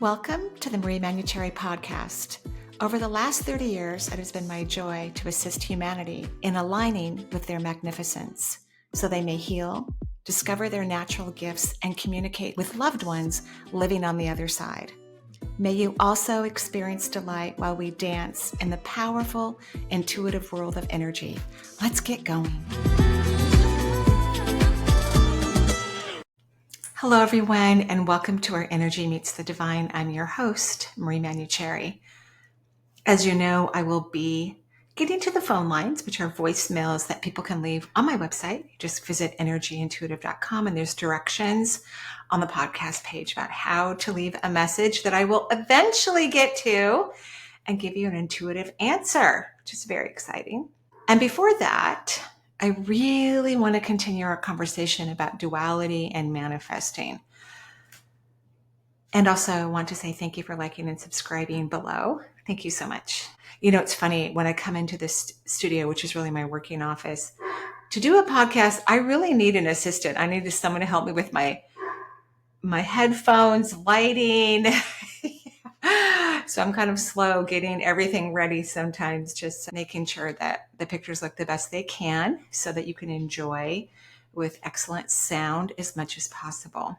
Welcome to the Manuchehri podcast. Over the last 30 years, it has been my joy to assist humanity in aligning with their magnificence so they may heal, discover their natural gifts, and communicate with loved ones living on the other side. May you also experience delight while we dance in the powerful, intuitive world of energy. Let's get going. Hello, everyone, and welcome to our Energy Meets the Divine. I'm your host, Marie Manuchehri. As you know, I will be getting to the phone lines, which are voicemails that people can leave on my website. Just visit energyintuitive.com, and there's directions on the podcast page about how to leave a message that I will eventually get to and give you an intuitive answer, which is very exciting. And before that, I really want to continue our conversation about duality and manifesting. And also I want to say thank you for liking and subscribing below. Thank you so much. You know, it's funny, when I come into this studio, which is really my working office, to do a podcast, I really need an assistant. I need someone to help me with my headphones, lighting. So I'm kind of slow getting everything ready sometimes, just making sure that the pictures look the best they can so that you can enjoy with excellent sound as much as possible.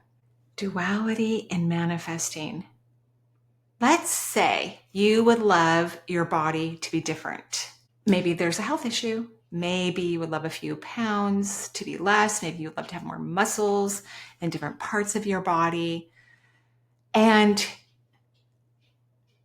Duality and manifesting. Let's say you would love your body to be different. Maybe there's a health issue. Maybe you would love a few pounds to be less. Maybe you'd love to have more muscles in different parts of your body. And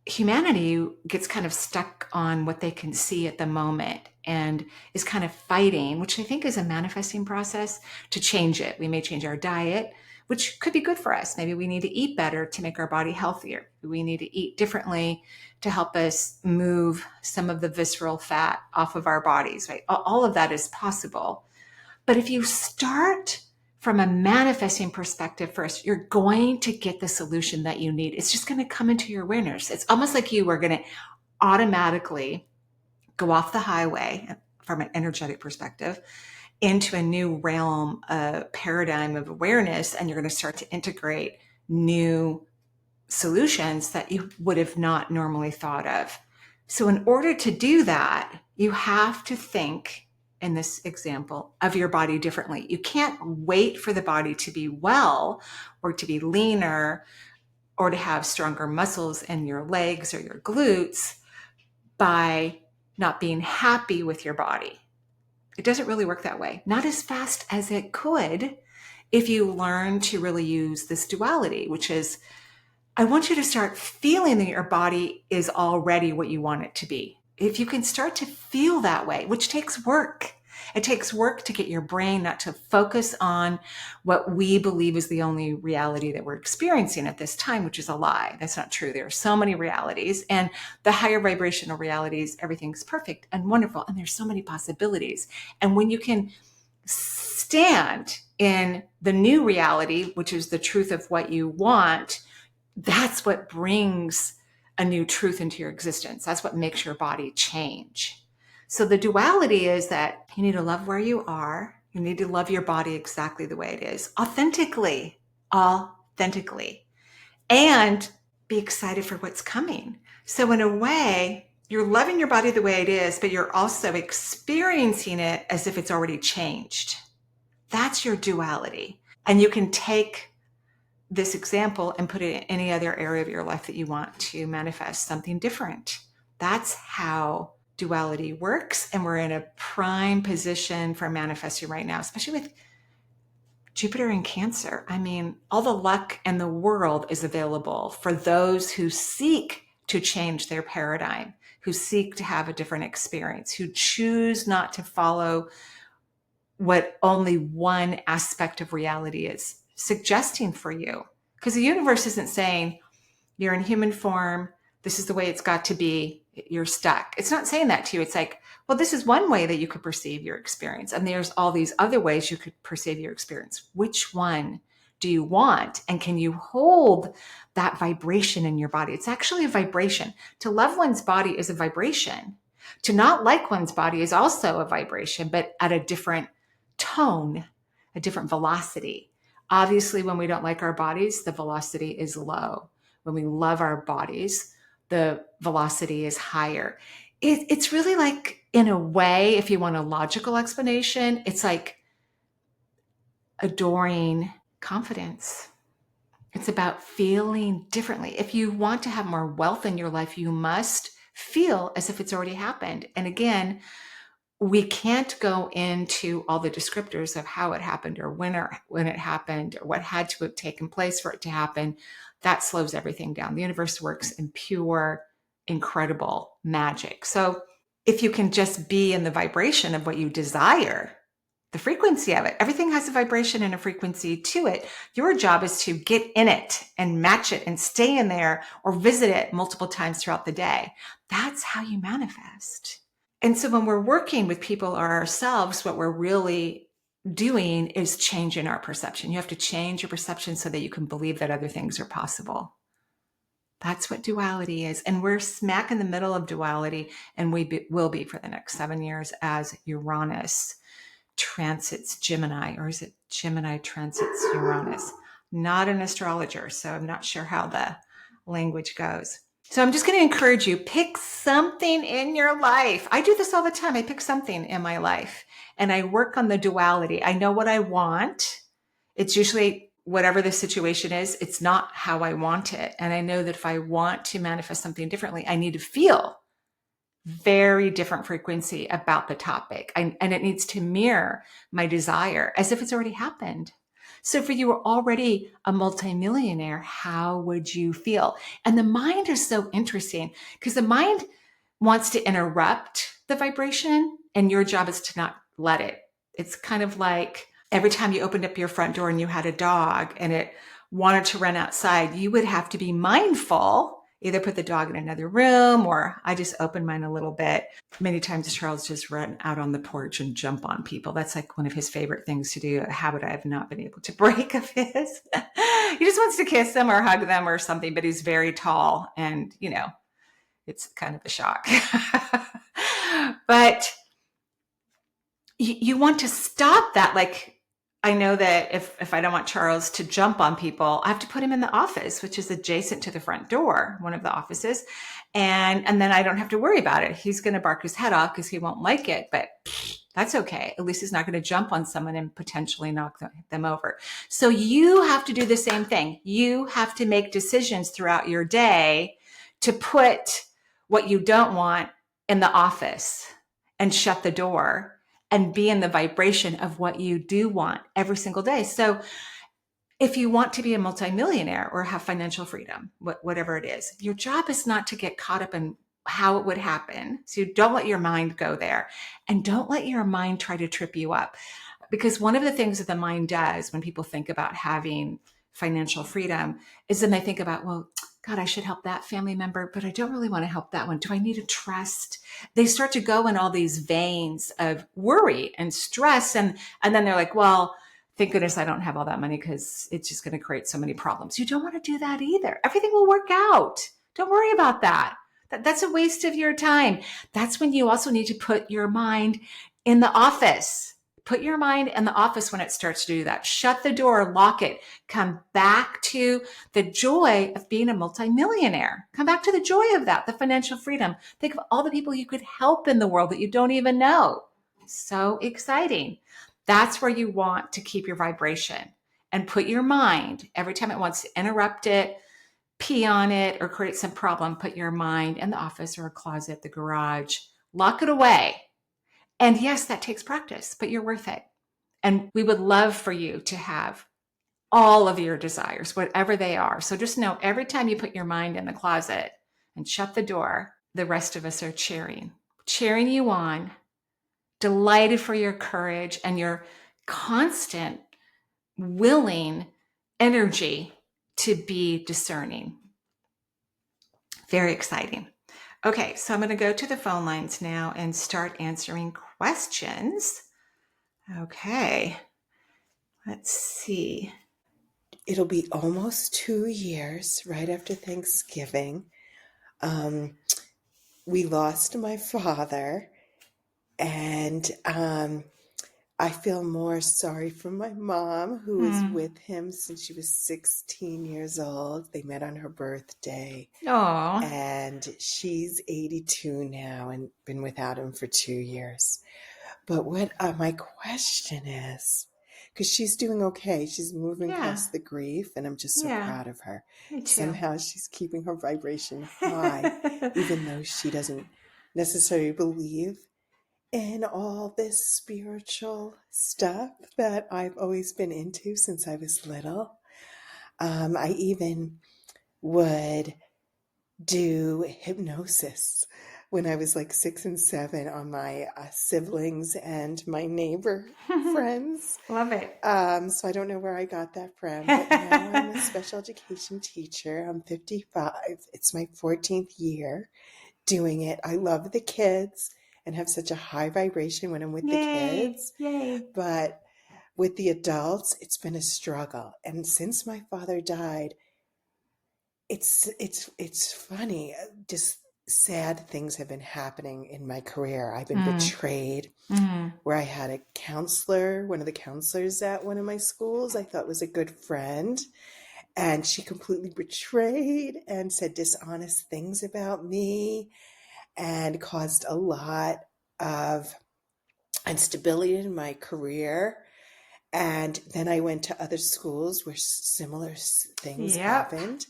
humanity gets kind of stuck on what they can see at the moment and is kind of fighting, which I think is a manifesting process, to change it. We may change our diet, which could be good for us. Maybe we need to eat better to make our body healthier. We need to eat differently to help us move some of the visceral fat off of our bodies, right? All of that is possible. But if you start from a manifesting perspective first, you're going to get the solution that you need. It's just going to come into your awareness. It's almost like you are going to automatically go off the highway from an energetic perspective into a new realm, a paradigm of awareness, and you're going to start to integrate new solutions that you would have not normally thought of. So in order to do that, you have to think, in this example, of your body differently. You can't wait for the body to be well or to be leaner or to have stronger muscles in your legs or your glutes by not being happy with your body. It doesn't really work that way. Not as fast as it could if you learn to really use this duality, which is, I want you to start feeling that your body is already what you want it to be. If you can start to feel that way, which takes work. It takes work to get your brain not to focus on what we believe is the only reality that we're experiencing at this time, which is a lie. That's not true. There are so many realities, and the higher vibrational realities, everything's perfect and wonderful, and there's so many possibilities. And when you can stand in the new reality, which is the truth of what you want, that's what brings a new truth into your existence. That's what makes your body change. So the duality is that you need to love where you are. You need to love your body exactly the way it is, authentically, and be excited for what's coming. So in a way, you're loving your body the way it is, but you're also experiencing it as if it's already changed. That's your duality. And you can take this example and put it in any other area of your life that you want to manifest something different. That's how duality works. And we're in a prime position for manifesting right now, especially with Jupiter in Cancer. I mean, all the luck in the world is available for those who seek to change their paradigm, who seek to have a different experience, who choose not to follow what only one aspect of reality is suggesting for you. Because the universe isn't saying you're in human form, this is the way it's got to be, you're stuck. It's not saying that to you. It's like, well, this is one way that you could perceive your experience, and there's all these other ways you could perceive your experience. Which one do you want? And can you hold that vibration in your body? It's actually a vibration. To love one's body is a vibration. To not like one's body is also a vibration, but at a different tone, a different velocity. Obviously, when we don't like our bodies, the velocity is low. when we love our bodies, the velocity is higher. It's really like, in a way, if you want a logical explanation, it's like adoring confidence. It's about feeling differently. If you want to have more wealth in your life, you must feel as if it's already happened. And again, we can't go into all the descriptors of how it happened or when it happened or what had to have taken place for it to happen. That slows everything down. The universe works in pure, incredible magic. So if you can just be in the vibration of what you desire, the frequency of it, everything has a vibration and a frequency to it. Your job is to get in it and match it and stay in there or visit it multiple times throughout the day. That's how you manifest. And so when we're working with people or ourselves, what we're really doing is changing our perception. You have to change your perception so that you can believe that other things are possible. That's what duality is. And we're smack in the middle of duality, and we will be for the next 7 years as Uranus transits Gemini, or is it Gemini transits Uranus? Not an astrologer, so I'm not sure how the language goes. So I'm just going to encourage you, pick something in your life. I do this all the time. I pick something in my life and I work on the duality. I know what I want. It's usually whatever the situation is, it's not how I want it. And I know that if I want to manifest something differently, I need to feel very different frequency about the topic. And it needs to mirror my desire as if it's already happened. So if you were already a multimillionaire, how would you feel? And the mind is so interesting because the mind wants to interrupt the vibration and your job is to not let it. It's kind of like every time you opened up your front door and you had a dog and it wanted to run outside, you would have to be mindful, either put the dog in another room, or I just open mine a little bit. Many times Charles just run out on the porch and jump on people. That's like one of his favorite things to do, a habit I have not been able to break of his. He just wants to kiss them or hug them or something, but he's very tall and, it's kind of a shock. But you want to stop that. Like, I know that if I don't want Charles to jump on people, I have to put him in the office, which is adjacent to the front door, one of the offices. And then I don't have to worry about it. He's going to bark his head off because he won't like it, but that's okay. At least he's not going to jump on someone and potentially knock them over. So you have to do the same thing. You have to make decisions throughout your day to put what you don't want in the office and shut the door and be in the vibration of what you do want every single day. So if you want to be a multimillionaire or have financial freedom, whatever it is, your job is not to get caught up in how it would happen. So you don't let your mind go there, and don't let your mind try to trip you up. Because one of the things that the mind does when people think about having financial freedom is then they think about, well, God, I should help that family member, but I don't really want to help that one. Do I need to trust? They start to go in all these veins of worry and stress. And then they're like, well, thank goodness I don't have all that money because it's just going to create so many problems. You don't want to do that either. Everything will work out. Don't worry about that. That's a waste of your time. That's when you also need to put your mind in the office. Put your mind in the office when it starts to do that. Shut the door, lock it. Come back to the joy of being a multimillionaire. Come back to the joy of that, the financial freedom. Think of all the people you could help in the world that you don't even know. So exciting. That's where you want to keep your vibration and put your mind, every time it wants to interrupt it, pee on it, or create some problem, put your mind in the office or a closet, the garage, lock it away. And yes, that takes practice, but you're worth it. And we would love for you to have all of your desires, whatever they are. So just know every time you put your mind in the closet and shut the door, the rest of us are cheering you on, delighted for your courage and your constant willing energy to be discerning. Very exciting. Okay, so I'm going to go to the phone lines now and start answering questions. Okay, let's see. It'll be almost 2 years right after Thanksgiving. We lost my father, and I feel more sorry for my mom, who is with him since she was 16 years old. They met on her birthday. Oh, And she's 82 now and been without him for 2 years. But what my question is, because she's doing okay, she's moving yeah, past the grief, and I'm just so yeah, proud of her. me too. Somehow she's keeping her vibration high, even though she doesn't necessarily believe in all this spiritual stuff that I've always been into since I was little. I even would do hypnosis when I was like 6 and 7 on my siblings and my neighbor friends. Love it. So I don't know where I got that from, but now I'm a special education teacher. I'm 55. It's my 14th year doing it. I love the kids and have such a high vibration when I'm with the kids. Yay. But with the adults, it's been a struggle. And since my father died, it's funny. Just sad things have been happening in my career. I've been betrayed, where I had a counselor, one of the counselors at one of my schools, I thought was a good friend, and she completely betrayed and said dishonest things about me and caused a lot of instability in my career. And then I went to other schools where similar things happened.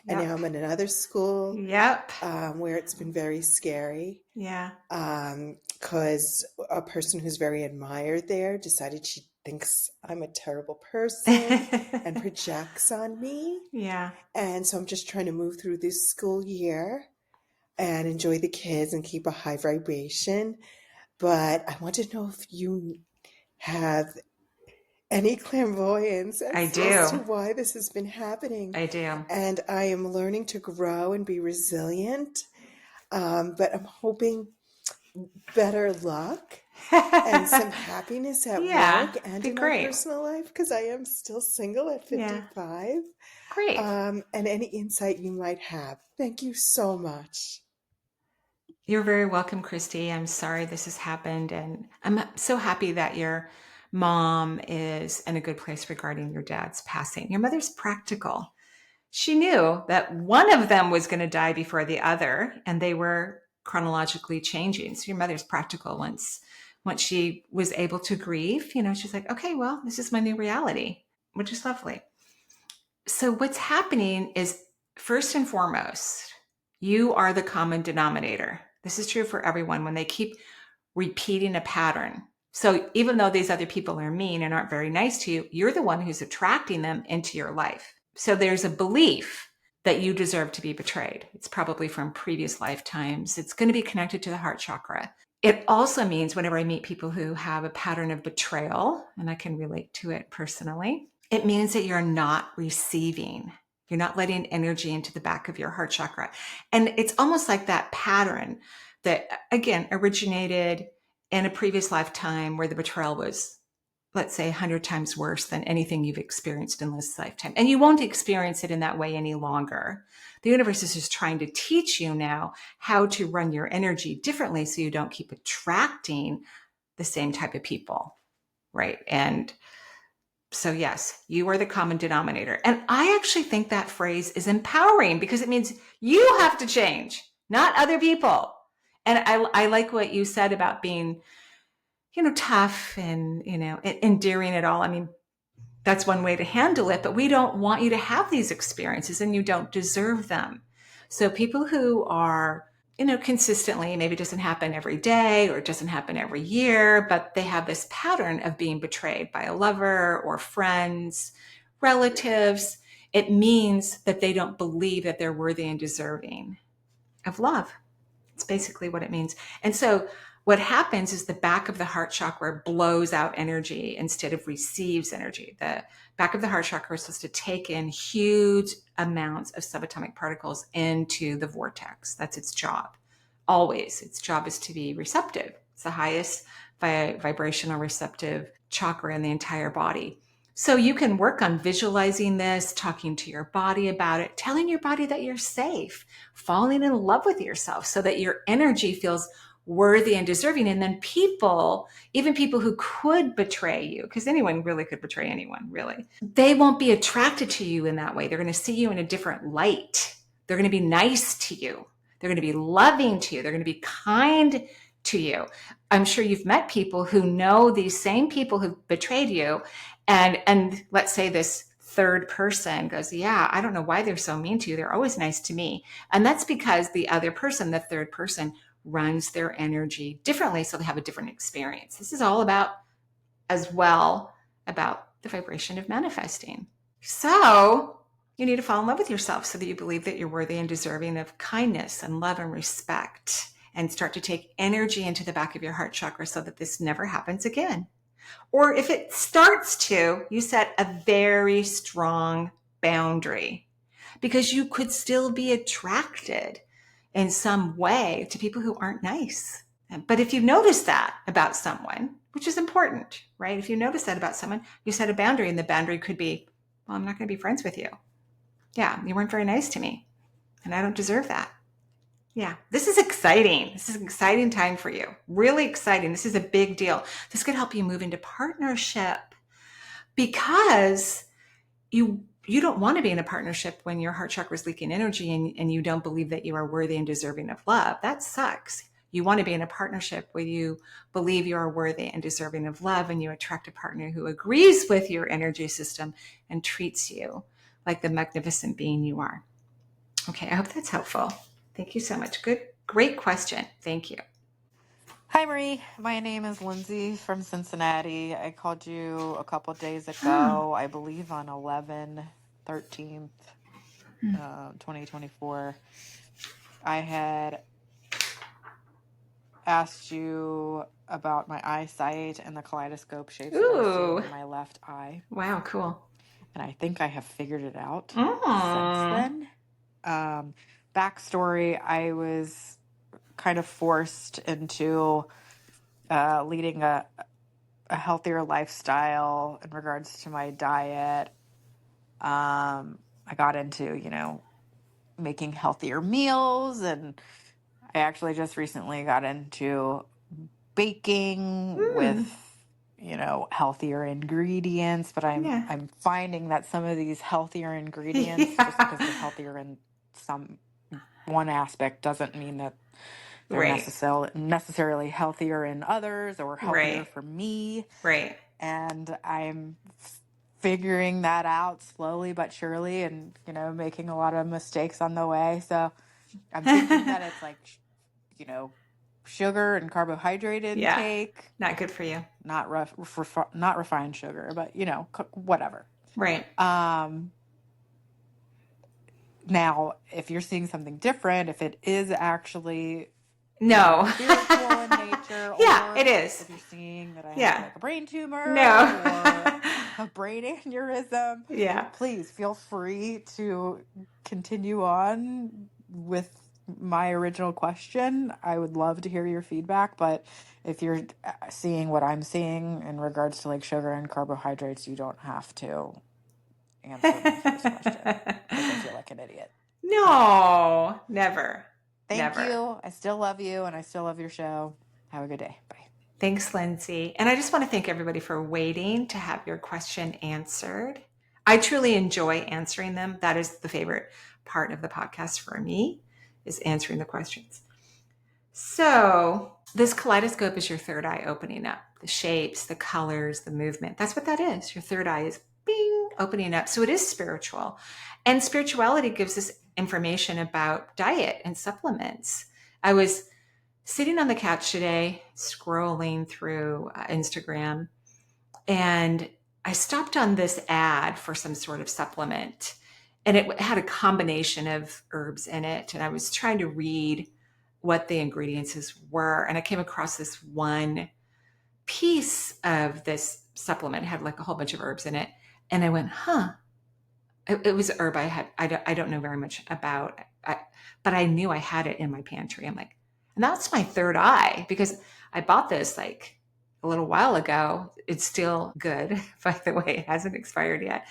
And now I'm in another school where it's been very scary. Yeah. Because a person who's very admired there decided she thinks I'm a terrible person and projects on me. Yeah. And so I'm just trying to move through this school year and enjoy the kids and keep a high vibration. But I want to know if you have any clairvoyance as to why this has been happening. I do. And I am learning to grow and be resilient. But I'm hoping better luck and some happiness at work and in my personal life, because I am still single at 55. Yeah. Great. And any insight you might have. Thank you so much. You're very welcome, Christy. I'm sorry this has happened. And I'm so happy that your mom is in a good place regarding your dad's passing. Your mother's practical. She knew that one of them was going to die before the other, and they were chronologically changing. So your mother's practical. Once she was able to grieve, she's like, okay, well, this is my new reality, which is lovely. So what's happening is, first and foremost, you are the common denominator. This is true for everyone when they keep repeating a pattern. So even though these other people are mean and aren't very nice to you, you're the one who's attracting them into your life. So there's a belief that you deserve to be betrayed. It's probably from previous lifetimes. It's going to be connected to the heart chakra. It also means whenever I meet people who have a pattern of betrayal, and I can relate to it personally, it means that you're not receiving. You're not letting energy into the back of your heart chakra. And it's almost like that pattern that, again, originated in a previous lifetime where the betrayal was, let's say, 100 times worse than anything you've experienced in this lifetime. And you won't experience it in that way any longer. The universe is just trying to teach you now how to run your energy differently so you don't keep attracting the same type of people, right? And so yes, you are the common denominator. And I actually think that phrase is empowering because it means you have to change, not other people. And I like what you said about being, tough and, endearing it all. I mean, that's one way to handle it, but we don't want you to have these experiences and you don't deserve them. So people who are, consistently, maybe it doesn't happen every day or it doesn't happen every year, but they have this pattern of being betrayed by a lover or friends, relatives. It means that they don't believe that they're worthy and deserving of love. It's basically what it means. And so what happens is the back of the heart chakra blows out energy instead of receives energy. The back of the heart chakra is supposed to take in huge amounts of subatomic particles into the vortex. That's its job. Always. Its job is to be receptive. It's the highest vibrational receptive chakra in the entire body. So you can work on visualizing this, talking to your body about it, telling your body that you're safe, falling in love with yourself so that your energy feels worthy and deserving. And then people, even people who could betray you, because anyone really could betray anyone, really, they won't be attracted to you in that way. They're going to see you in a different light. They're going to be nice to you. They're going to be loving to you. They're going to be kind to you. I'm sure you've met people who know these same people who betrayed you. And let's say this third person goes, yeah, I don't know why they're so mean to you. They're always nice to me. And that's because the other person, the third person, runs their energy differently. So they have a different experience. This is all about, as well, about the vibration of manifesting. So you need to fall in love with yourself so that you believe that you're worthy and deserving of kindness and love and respect, and start to take energy into the back of your heart chakra so that this never happens again. Or if it starts to, you set a very strong boundary, because you could still be attracted in some way to people who aren't nice. But if you notice that about someone, which is important, right? If you notice that about someone, you set a boundary, and the boundary could be, well, I'm not going to be friends with you. Yeah, you weren't very nice to me, and I don't deserve that. Yeah, this is exciting. This is an exciting time for you. Really exciting. This is a big deal. This could help you move into partnership, because you don't want to be in a partnership when your heart chakra is leaking energy and you don't believe that you are worthy and deserving of love. That sucks. You want to be in a partnership where you believe you are worthy and deserving of love, and you attract a partner who agrees with your energy system and treats you like the magnificent being you are. Okay, I hope that's helpful. Thank you so much. Great question. Thank you. Hi, Marie. My name is Lindsay from Cincinnati. I called you a couple days ago, I believe on 11/13, 2024. I had asked you about my eyesight and the kaleidoscope shapes that I was seeing in my left eye. Wow, cool. And I think I have figured it out since then. Backstory, I was kind of forced into leading a healthier lifestyle in regards to my diet. I got into, making healthier meals, and I actually just recently got into baking with, healthier ingredients, but I'm finding that some of these healthier ingredients, just because they're healthier in one aspect, doesn't mean that they're necessarily healthier in others or healthier for me. Right. And I'm figuring that out slowly but surely, and, making a lot of mistakes on the way. So I'm thinking that it's like, sugar and carbohydrate intake. Not good for you. Not refined sugar, but, whatever. Right. Now, if you're seeing something different, if it is actually spiritual in nature, yeah, or it is. if you're seeing that I have like a brain tumor, or a brain aneurysm, please feel free to continue on with my original question. I would love to hear your feedback, but if you're seeing what I'm seeing in regards to like sugar and carbohydrates, you don't have to answer my first question, because I feel like an idiot. No, never. Thank you. I still love you, and I still love your show. Have a good day. Bye. Thanks, Lindsay. And I just want to thank everybody for waiting to have your question answered. I truly enjoy answering them. That is the favorite part of the podcast for me, is answering the questions. So this kaleidoscope is your third eye opening up. The shapes, the colors, the movement. That's what that is. Your third eye is bing, opening up. So it is spiritual. And spirituality gives us information about diet and supplements. I was sitting on the couch today, scrolling through Instagram, and I stopped on this ad for some sort of supplement, and it had a combination of herbs in it. And I was trying to read what the ingredients were, and I came across this one piece of this supplement. It had like a whole bunch of herbs in it, and I went, It was a herb I don't know very much about, but I knew I had it in my pantry. I'm like, and that's my third eye, because I bought this like a little while ago. It's still good, by the way. It hasn't expired yet,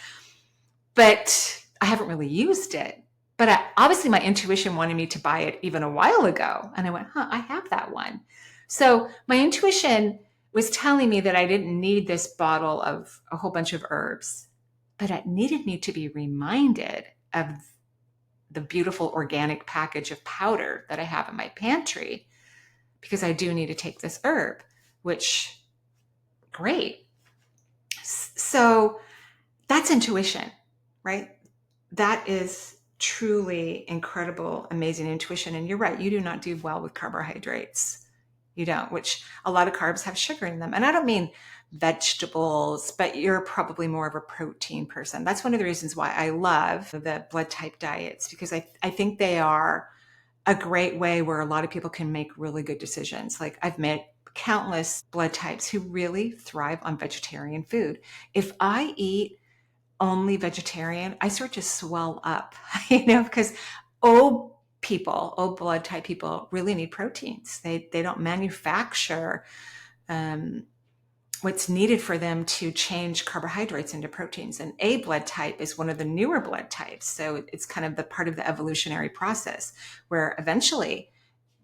but I haven't really used it. But obviously my intuition wanted me to buy it even a while ago. And I went, I have that one. So my intuition was telling me that I didn't need this bottle of a whole bunch of herbs, but it needed me to be reminded of the beautiful organic package of powder that I have in my pantry, because I do need to take this herb, which, great. So that's intuition, right? That is truly incredible, amazing intuition. And you're right, you do not do well with carbohydrates. You don't, which a lot of carbs have sugar in them. And I don't mean vegetables, but you're probably more of a protein person. That's one of the reasons why I love the blood type diets, because I think they are a great way where a lot of people can make really good decisions. Like, I've met countless blood types who really thrive on vegetarian food. If I eat only vegetarian, I start to swell up, because old blood type people really need proteins. They don't manufacture what's needed for them to change carbohydrates into proteins. And A blood type is one of the newer blood types. So it's kind of the part of the evolutionary process where eventually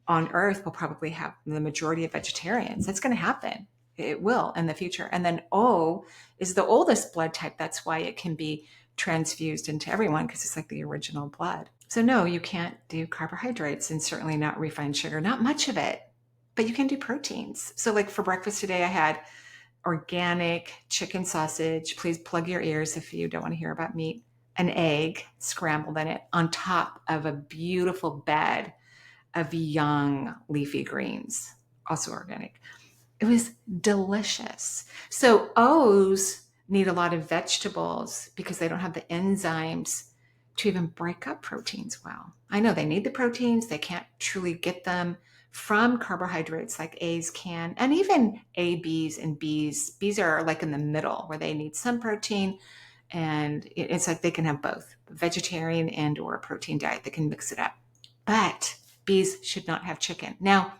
on Earth we'll probably have the majority of vegetarians. That's going to happen. It will in the future. And then O is the oldest blood type. That's why it can be transfused into everyone, because it's like the original blood. So no, you can't do carbohydrates, and certainly not refined sugar, not much of it, but you can do proteins. So like for breakfast today, I had organic chicken sausage. Please plug your ears if you don't want to hear about meat. An egg scrambled in it on top of a beautiful bed of young leafy greens, also organic. It was delicious. So O's need a lot of vegetables because they don't have the enzymes to even break up proteins well. I know they need the proteins. They can't truly get them from carbohydrates like A's can, and even A, B's, and B's. B's are like in the middle where they need some protein, and it's like they can have both vegetarian and or a protein diet. They can mix it up. But B's should not have chicken. Now,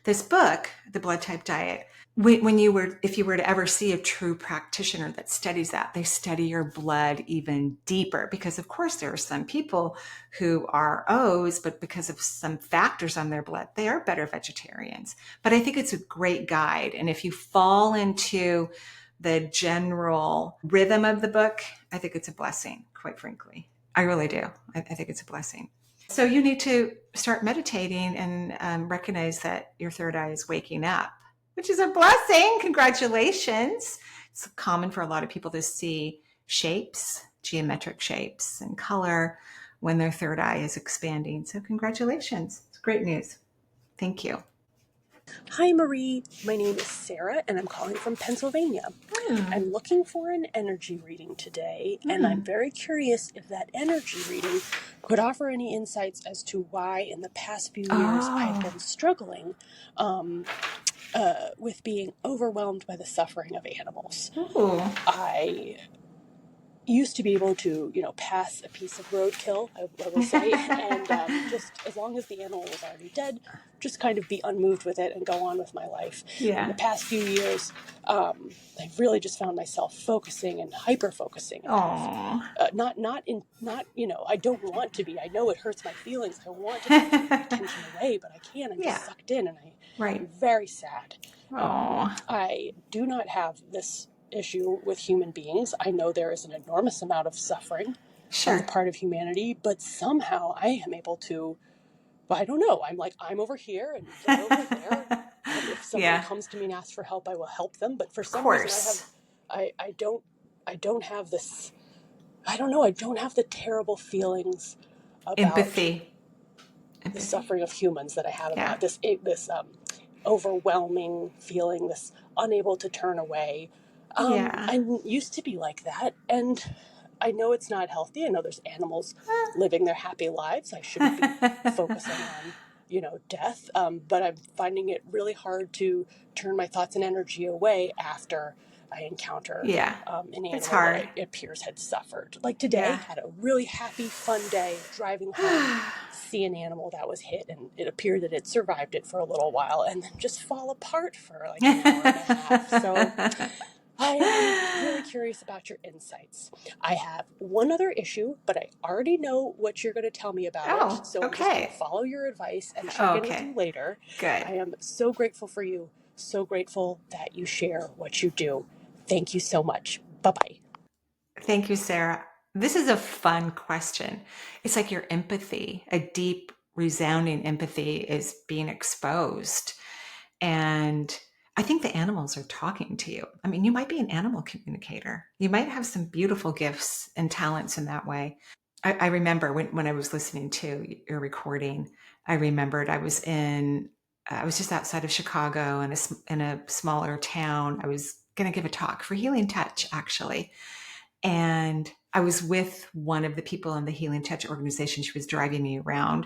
this book, The Blood Type Diet, if you were to ever see a true practitioner that studies that, they study your blood even deeper, because of course there are some people who are O's, but because of some factors on their blood, they are better vegetarians. But I think it's a great guide. And if you fall into the general rhythm of the book, I think it's a blessing, quite frankly. I really do. I think it's a blessing. So you need to start meditating and recognize that your third eye is waking up, which is a blessing. Congratulations. It's common for a lot of people to see shapes, geometric shapes and color when their third eye is expanding. So congratulations. It's great news. Thank you. Hi, Marie. My name is Sarah, and I'm calling from Pennsylvania. I'm looking for an energy reading today, and I'm very curious if that energy reading could offer any insights as to why in the past few years I've been struggling with being overwhelmed by the suffering of animals. I used to be able to, pass a piece of roadkill, I will say, and just as long as the animal was already dead, just kind of be unmoved with it and go on with my life. Yeah. In the past few years, I've really just found myself focusing and hyper-focusing. Not, I don't want to be. I know it hurts my feelings. I want to take my attention away, but I can't. I'm just sucked in, and I'm very sad. I do not have this issue with human beings. I know there is an enormous amount of suffering on the part of humanity, but somehow I am able to, I don't know, I'm over here and they're over there. And if someone comes to me and asks for help, I will help them. But for some reason I don't have this, I don't know, I don't have the terrible feelings about Empathy. The suffering of humans that I have about this overwhelming feeling, this unable to turn away. I used to be like that, and I know it's not healthy. I know there's animals living their happy lives. I shouldn't be focusing on, death. But I'm finding it really hard to turn my thoughts and energy away after I encounter an animal that it appears had suffered. Like today, had a really happy, fun day driving home, see an animal that was hit, and it appeared that it survived it for a little while and then just fall apart for like an hour and a half. So I'm really curious about your insights. I have one other issue, but I already know what you're going to tell me about it. So I'm just going to follow your advice and check in with you later. Good. I am so grateful for you. So grateful that you share what you do. Thank you so much. Bye-bye. Thank you, Sarah. This is a fun question. It's like your empathy, a deep, resounding empathy is being exposed. And I think the animals are talking to you. I mean, you might be an animal communicator. You might have some beautiful gifts and talents in that way. I remember when I was listening to your recording, I remembered I was just outside of Chicago in a smaller town. I was going to give a talk for Healing Touch, actually. And I was with one of the people in the Healing Touch organization. She was driving me around,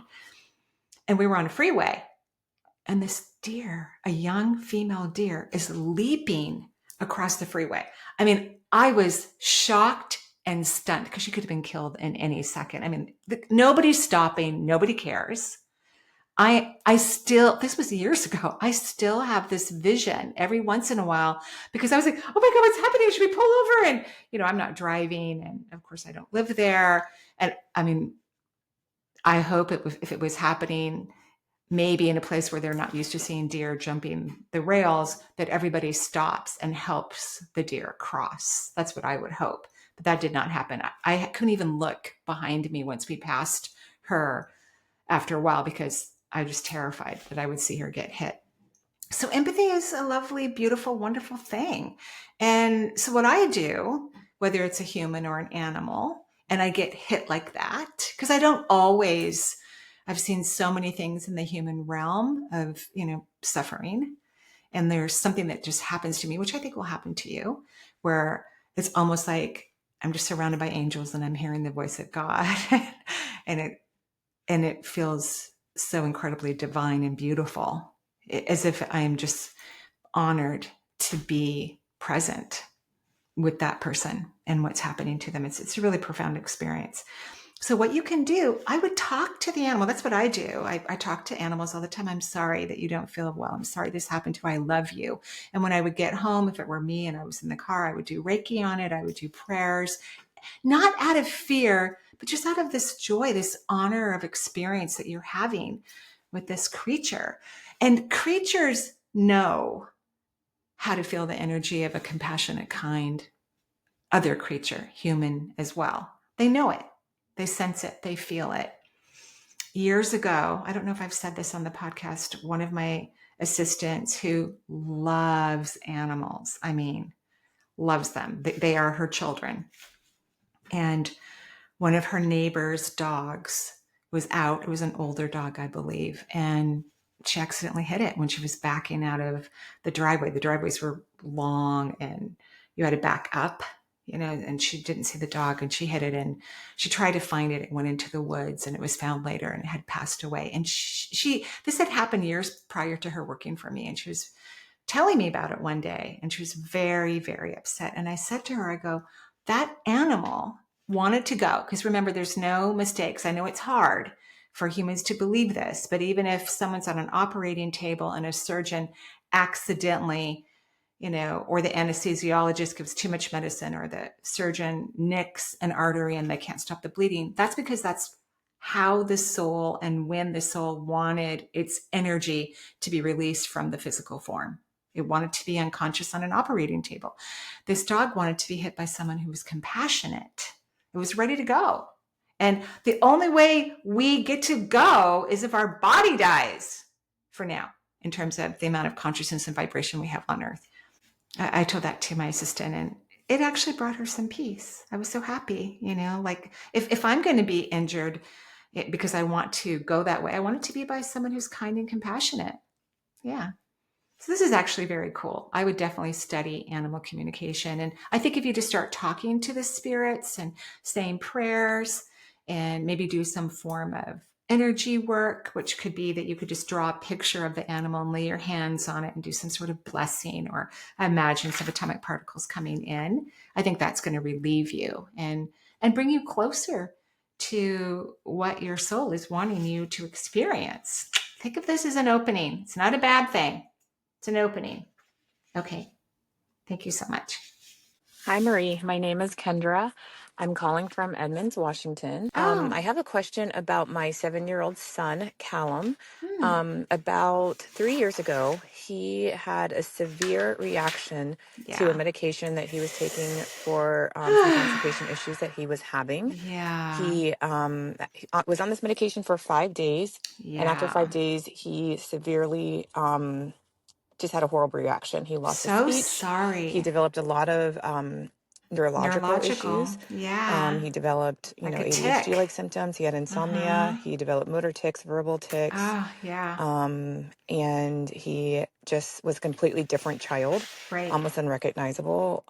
and we were on a freeway. And this deer, a young female deer, is leaping across the freeway. I mean, I was shocked and stunned because she could have been killed in any second. I mean, nobody's stopping. Nobody cares. This was years ago. I still have this vision every once in a while because I was like, oh my God, what's happening? Should we pull over? And, I'm not driving. And of course I don't live there. And I mean, I hope if it was happening, maybe in a place where they're not used to seeing deer jumping the rails, that everybody stops and helps the deer cross. That's what I would hope. But that did not happen. I couldn't even look behind me once we passed her after a while because I was terrified that I would see her get hit. So empathy is a lovely, beautiful, wonderful thing. And so what I do, whether it's a human or an animal, and I get hit like that, because I've seen so many things in the human realm of, suffering. And there's something that just happens to me, which I think will happen to you, where it's almost like I'm just surrounded by angels and I'm hearing the voice of God. and it feels so incredibly divine and beautiful, as if I am just honored to be present with that person and what's happening to them. It's a really profound experience. So what you can do, I would talk to the animal. That's what I do. I talk to animals all the time. I'm sorry that you don't feel well. I'm sorry this happened to you. I love you. And when I would get home, if it were me and I was in the car, I would do Reiki on it. I would do prayers, not out of fear, but just out of this joy, this honor of experience that you're having with this creature. And creatures know how to feel the energy of a compassionate, kind other creature, human as well. They know it. They sense it. They feel it. Years ago, I don't know if I've said this on the podcast, one of my assistants who loves animals, loves them. They are her children. And one of her neighbor's dogs was out. It was an older dog, I believe. And she accidentally hit it when she was backing out of the driveway. The driveways were long and you had to back up, and she didn't see the dog and she hit it and she tried to find it. It went into the woods and it was found later and it had passed away. And this had happened years prior to her working for me. And she was telling me about it one day and she was very, very upset. And I said to her, I go, that animal wanted to go. Because remember, there's no mistakes. I know it's hard for humans to believe this, but even if someone's on an operating table and a surgeon accidentally, or the anesthesiologist gives too much medicine or the surgeon nicks an artery and they can't stop the bleeding, that's because that's how the soul and when the soul wanted its energy to be released from the physical form. It wanted to be unconscious on an operating table. This dog wanted to be hit by someone who was compassionate. It was ready to go. And the only way we get to go is if our body dies for now, in terms of the amount of consciousness and vibration we have on earth. I told that to my assistant and it actually brought her some peace. I was so happy, like if I'm going to be injured because I want to go that way, I want it to be by someone who's kind and compassionate. Yeah. So this is actually very cool. I would definitely study animal communication. And I think if you just start talking to the spirits and saying prayers and maybe do some form of energy work, which could be that you could just draw a picture of the animal and lay your hands on it and do some sort of blessing or imagine some atomic particles coming in. I think that's going to relieve you and bring you closer to what your soul is wanting you to experience. Think of this as an opening. It's not a bad thing. It's an opening. Okay. Thank you so much. Hi, Marie. My name is Kendra. I'm calling from Edmunds, Washington. Oh, I have a question about my 7-year-old son, Callum. hmm. About 3 years ago, he had a severe reaction to a Yeah. medication that he was taking for some constipation issues that he was having. Yeah. He was on this medication for 5 days, and after Yeah. 5 days, he severely just had a horrible reaction. He lost his So speech. He sorry. developed a lot of neurological Neurological. issues. Yeah. He developed, Like a tick. ADHD-like symptoms. He had insomnia. Uh-huh. He developed motor tics, verbal tics. Oh, yeah. And he just was a completely different child, Right. almost unrecognizable,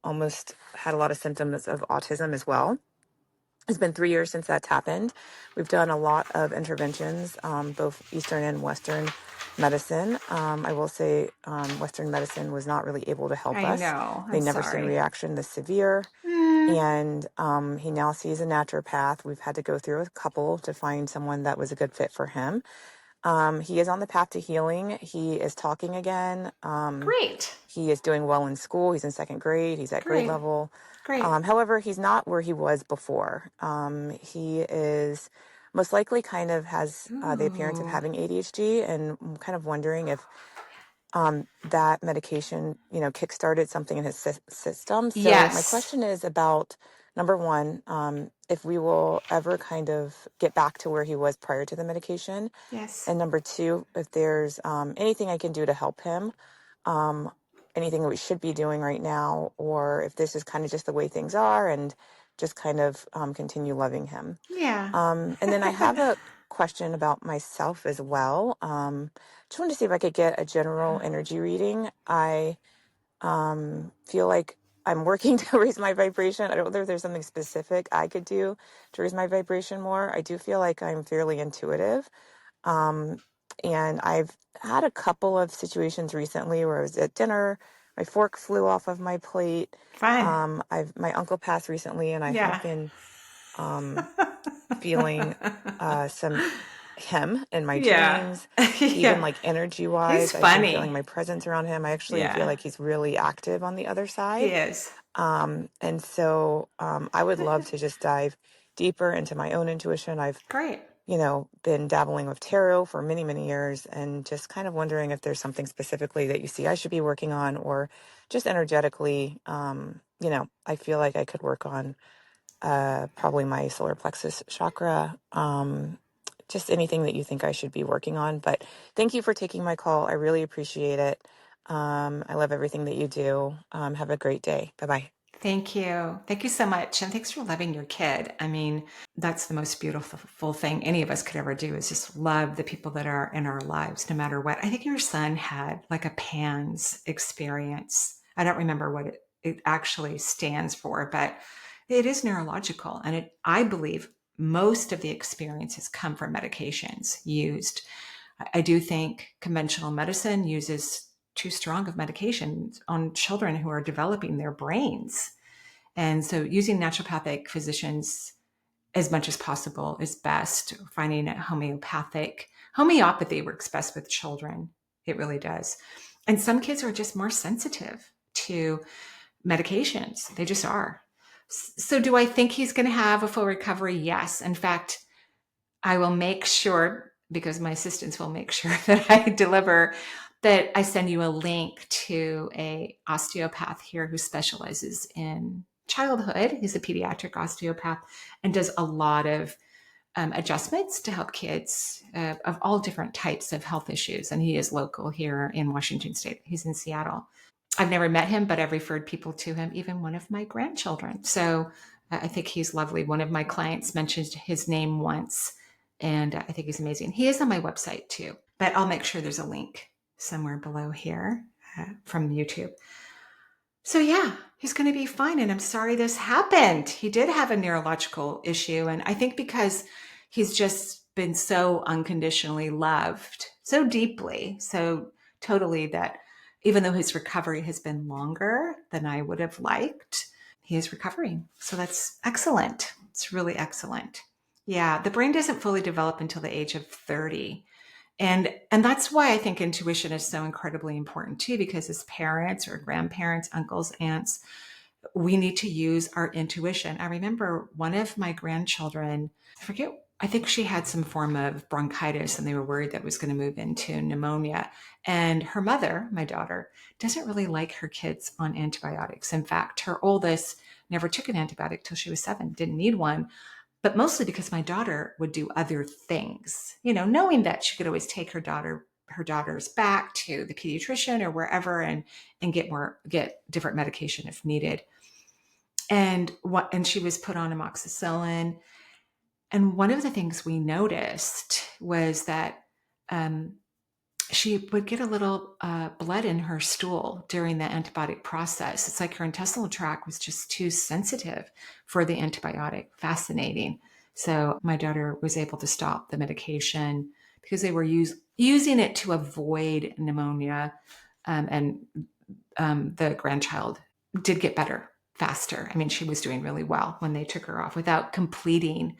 almost had a lot of symptoms of autism as well. It's been 3 years since that's happened. We've done a lot of interventions, both Eastern and Western medicine. I will say Western medicine was not really able to help I us. know. They I'm never seen a sorry. reaction this severe. Mm. And he now sees a naturopath. We've had to go through a couple to find someone that was a good fit for him. He is on the path to healing. He is talking again. Great. He is doing well in school. He's in second grade. He's at grade Great. level. Great. However, he's not where he was before. He is most likely kind of has the appearance of Ooh. having ADHD, and I'm kind of wondering if that medication, kickstarted something in his system. So my Yes. question is about number one, if we will ever kind of get back to where he was prior to the medication, Yes. and number two, if there's anything I can do to help him, um, anything that we should be doing right now, or if this is kind of just the way things are and just kind of continue loving him. Yeah. And then I have a question about myself as well. Just wanted to see if I could get a general energy reading. I feel like I'm working to raise my vibration. I don't know if there's something specific I could do to raise my vibration more. I do feel like I'm fairly intuitive. Um, and I've had a couple of situations recently where I was at dinner, my fork flew off of my plate. Fun. My uncle passed recently, and I have Yeah. been feeling some him in my Yeah. dreams, even Yeah. like energy He's wise. I've been feeling funny. my presence around him. I actually feel Yeah. like he's really active on the other He side. is. And so I would love to just dive deeper into my own intuition. I've Great. been dabbling with tarot for many, many years, and just kind of wondering if there's something specifically that you see I should be working on, or just energetically, I feel like I could work on probably my solar plexus chakra, just anything that you think I should be working on. But thank you for taking my call. I really appreciate it. I love everything that you do. Have a great day. Bye-bye. Thank you. Thank you so much. And thanks for loving your kid. I mean, that's the most beautiful thing any of us could ever do, is just love the people that are in our lives, no matter what. I think your son had like a PANS experience. I don't remember what it actually stands for, but it is neurological. And I believe most of the experiences come from medications used. I do think conventional medicine uses too strong of medications on children who are developing their brains. And so using naturopathic physicians as much as possible is best. Finding a homeopathy works best with children. It really does. And some kids are just more sensitive to medications. They just are. So do I think he's going to have a full recovery? Yes. In fact, I will make sure, because my assistants will make sure that I deliver, that I send you a link to a osteopath here who specializes in childhood. He's a pediatric osteopath and does a lot of adjustments to help kids of all different types of health issues. And he is local here in Washington State. He's in Seattle. I've never met him, but I've referred people to him, even one of my grandchildren. So I think he's lovely. One of my clients mentioned his name once, and I think he's amazing. He is on my website too, but I'll make sure there's a link somewhere below here from YouTube. So yeah, he's going to be fine. And I'm sorry this happened. He did have a neurological issue. And I think because he's just been so unconditionally loved, so deeply, so totally, that even though his recovery has been longer than I would have liked, he is recovering. So that's excellent. It's really excellent. Yeah, the brain doesn't fully develop until the age of 30. And that's why I think intuition is so incredibly important too, because as parents or grandparents, uncles, aunts, we need to use our intuition. I remember one of my grandchildren, I think she had some form of bronchitis and they were worried that it was going to move into pneumonia. And her mother, my daughter, doesn't really like her kids on antibiotics. In fact, her oldest never took an antibiotic till she was 7, didn't need one, but mostly because my daughter would do other things, knowing that she could always take her daughters back to the pediatrician or wherever and get different medication if needed. And she was put on amoxicillin. And one of the things we noticed was that she would get a little blood in her stool during the antibiotic process. It's like her intestinal tract was just too sensitive for the antibiotic. Fascinating. So my daughter was able to stop the medication because they were using it to avoid pneumonia. And the grandchild did get better faster. I mean, she was doing really well when they took her off without completing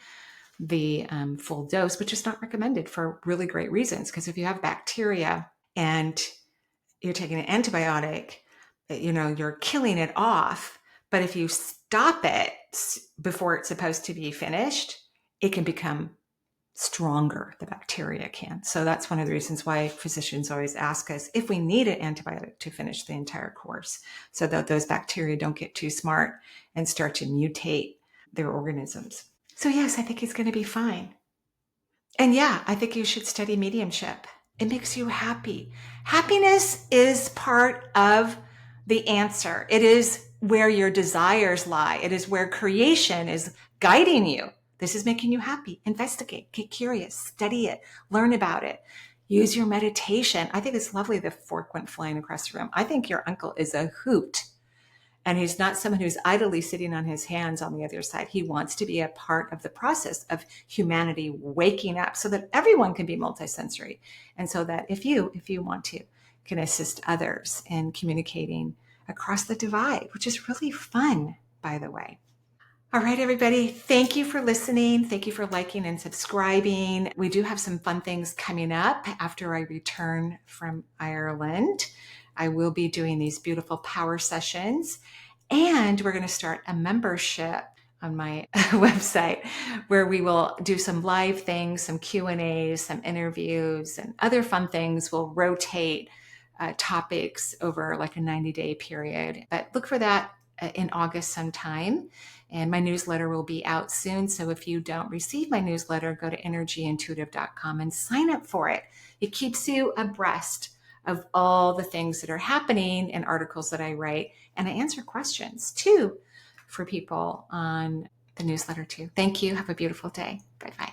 the full dose, which is not recommended for really great reasons. Because if you have bacteria and you're taking an antibiotic, you're killing it off. But if you stop it before it's supposed to be finished, it can become stronger, the bacteria can. So that's one of the reasons why physicians always ask us if we need an antibiotic to finish the entire course, so that those bacteria don't get too smart and start to mutate their organisms. So yes, I think he's going to be fine. And yeah, I think you should study mediumship. It makes you happy. Happiness is part of the answer. It is where your desires lie. It is where creation is guiding you. This is making you happy. Investigate, get curious, study it, learn about it. Use your meditation. I think it's lovely the fork went flying across the room. I think your uncle is a hoot. And he's not someone who's idly sitting on his hands on the other side. He wants to be a part of the process of humanity waking up so that everyone can be multisensory. And so that if you want to, can assist others in communicating across the divide, which is really fun, by the way. All right, everybody. Thank you for listening. Thank you for liking and subscribing. We do have some fun things coming up after I return from Ireland. I will be doing these beautiful power sessions, and we're going to start a membership on my website where we will do some live things, some Q&As, some interviews, and other fun things. We'll rotate topics over like a 90-day period. But look for that in August sometime. And my newsletter will be out soon. So if you don't receive my newsletter, go to energyintuitive.com and sign up for it. It keeps you abreast of all the things that are happening and articles that I write. And I answer questions too for people on the newsletter too. Thank you. Have a beautiful day. Bye-bye.